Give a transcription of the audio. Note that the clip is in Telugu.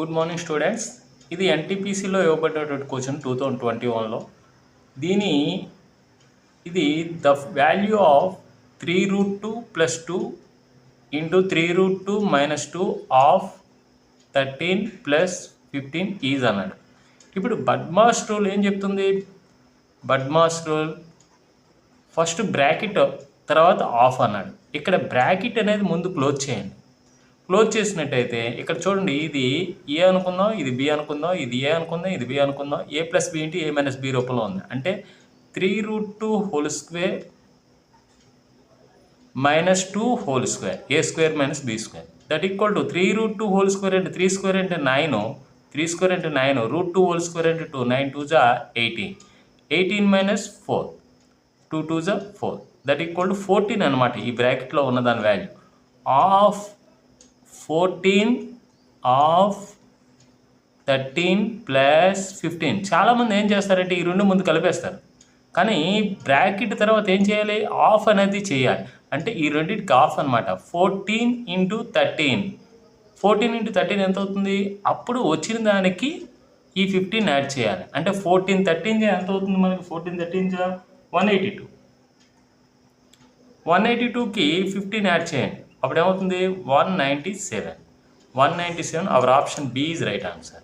Good morning students. ఇది ఎన్టీపీసీలో ఇవ్వబడినటువంటి క్వశ్చన్ 2021లో. ఇది the value of 3√2 + 2 into 3√2 - 2 of 13 + 15 is అన్నాడు. ఇప్పుడు బడ్మాస్ రూల్ ఏం చెప్తుంది? బడ్మాస్ రూల్ ఫస్ట్ బ్రాకెట్ తర్వాత ఆఫ్ అన్నాడు. ఇక్కడ బ్రాకెట్ అనేది ముందు క్లోజ్ చేయండి. క్లోజ్ చేసినట్టయితే ఇక్కడ చూడండి, ఇది ఏ అనుకుందాం, ఇది బి అనుకుందాం, ఇది ఏ అనుకుందాం, ఇది బి అనుకుందాం. a + b into a - b రూపంలో ఉంది. అంటే 3√2 whole square -2 whole square a² - b² that equal to 3√2 whole square అంటే 3² అంటే 9, 3² అంటే 9, √2 హోల్ స్క్వేర్ అంటే 2, 9 2 జా 18, 18 - 4, 2 2 జా 4 దట్ ఈక్వల్ టు 14 అనమాట. ఈ బ్రాకెట్లో ఉన్న దాని వాల్యూ ఆఫ్ 14 ఆఫ్ 13 + 15. చాలామంది ఏం చేస్తారంటే ఈ రెండు ముందు కలిపేస్తారు, కానీ బ్రాకెట్ తర్వాత ఏం చేయాలి? ఆఫ్ అనేది చేయాలి. అంటే ఈ రెండింటికి ఆఫ్ అనమాట. 14 × 13, 14 × 13 ఎంత అవుతుంది? అప్పుడు వచ్చిన దానికి ఈ 15 యాడ్ చేయాలి. అంటే 14 13 ఎంత అవుతుంది మనకి? 14 13 182. 182కి 15 యాడ్ చేయండి, అప్పుడు ఏమవుతుంది? 197. 197. Our option B is right answer.